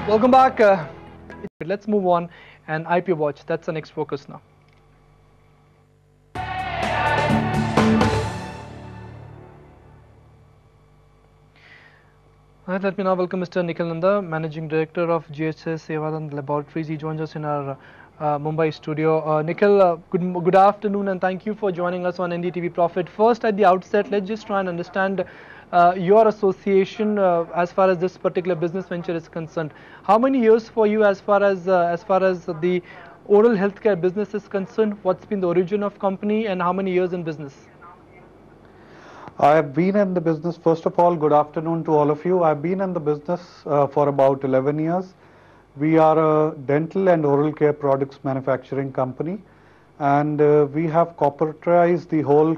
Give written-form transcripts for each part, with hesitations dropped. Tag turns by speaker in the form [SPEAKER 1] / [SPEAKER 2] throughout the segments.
[SPEAKER 1] Welcome back. Let's move on and IP watch. That's the next focus now. Let me now welcome Mr. Nikhil Nanda, Managing Director of GHS Sevadan Laboratories. He joins us in our Mumbai studio. Nikhil, good afternoon and thank you for joining us on NDTV Profit. First, at the outset, let's just try and understand your association as far as this particular business venture is concerned. How many years for you as far as the oral healthcare business is concerned? What's been the origin of company and how many years in business?
[SPEAKER 2] I have been in the business, first of all, good afternoon to all of you. I've been in the business for about 11 years. We are a dental and oral care products manufacturing company, and we have corporatized the whole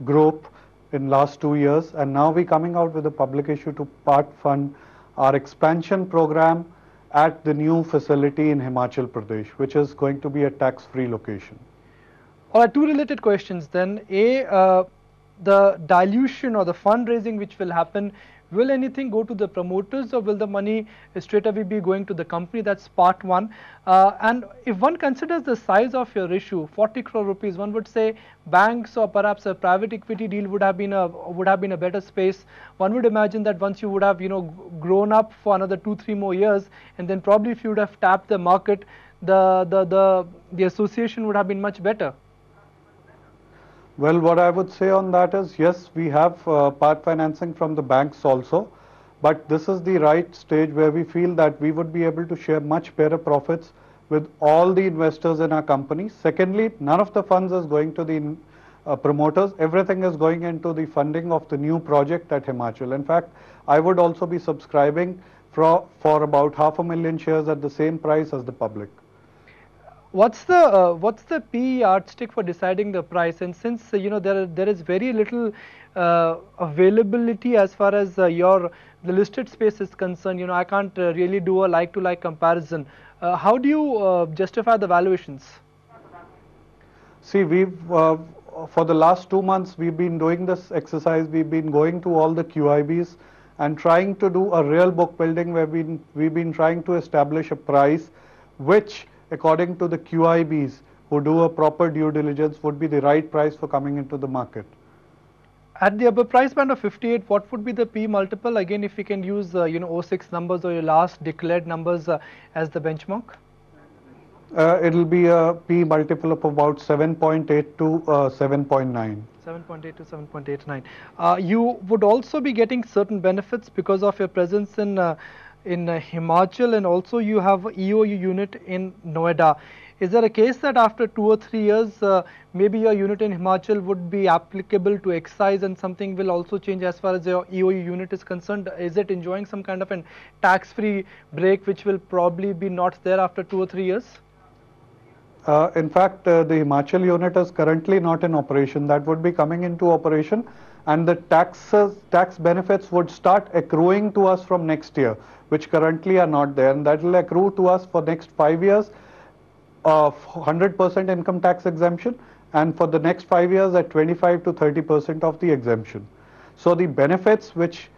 [SPEAKER 2] group in last 2 years, and now we're coming out with a public issue to part fund our expansion program at the new facility in Himachal Pradesh, which is going to be a tax-free location.
[SPEAKER 1] All right, two related questions then. The dilution or the fundraising which will happen, will anything go to the promoters or will the money straight away be going to the company? That's part one. And if one considers the size of your issue, 40 crore rupees, one would say banks or perhaps a private equity deal would have been a better space. One would imagine that once you would have grown up for another 2-3 more years, and then probably if you would have tapped the market, the association would have been much better.
[SPEAKER 2] Well, what I would say on that is, yes, we have part financing from the banks also, but this is the right stage where we feel that we would be able to share much better profits with all the investors in our company. Secondly, none of the funds is going to the promoters. Everything is going into the funding of the new project at Himachal. In fact, I would also be subscribing for about 500,000 shares at the same price as the public.
[SPEAKER 1] What's the PE yardstick for deciding the price? And since there is very little availability as far as the listed space is concerned, I can't really do a like-to-like comparison. How do you justify the valuations?
[SPEAKER 2] See, we've for the last 2 months we've been doing this exercise. We've been going to all the QIBs and trying to do a real book building where we've been trying to establish a price which, according to the QIBs who do a proper due diligence, would be the right price for coming into the market.
[SPEAKER 1] At the upper price band of 58, what would be the P multiple? Again, if you can use 06 numbers or your last declared numbers as the benchmark.
[SPEAKER 2] It'll be a P multiple of about 7.8 to 7.9.
[SPEAKER 1] 7.8 to 7.89. You would also be getting certain benefits because of your presence in Himachal, and also you have EOU unit in Noida. Is there a case that after 2 or 3 years, maybe your unit in Himachal would be applicable to excise and something will also change as far as your EOU unit is concerned? Is it enjoying some kind of an tax-free break which will probably be not there after 2 or 3 years?
[SPEAKER 2] In fact, the Himachal unit is currently not in operation. That would be coming into operation, and the tax benefits would start accruing to us from next year, which currently are not there, and that will accrue to us for next 5 years of 100% income tax exemption, and for the next 5 years at 25 to 30% of the exemption. So the benefits which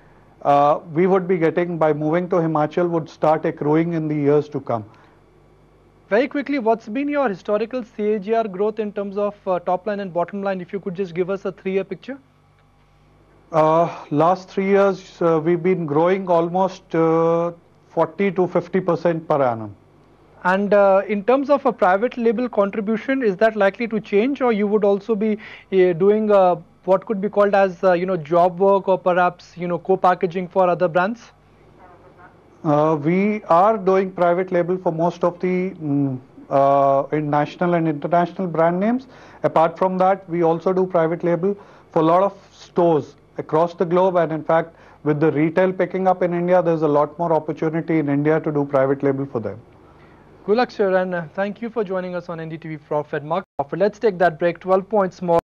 [SPEAKER 2] we would be getting by moving to Himachal would start accruing in the years to come.
[SPEAKER 1] Very quickly, what's been your historical CAGR growth in terms of top line and bottom line? If you could just give us a 3-year picture.
[SPEAKER 2] Last 3 years, we've been growing almost 40 to 50% per annum.
[SPEAKER 1] And in terms of a private label contribution, is that likely to change, or you would also be doing what could be called as job work or perhaps co-packaging for other brands?
[SPEAKER 2] We are doing private label for most of the national and international brand names. Apart from that, we also do private label for a lot of stores across the globe, and in fact, with the retail picking up in India, there's a lot more opportunity in India to do private label for them.
[SPEAKER 1] Good luck, sir, and thank you for joining us on NDTV Profit. Let's take that break. 12 points more.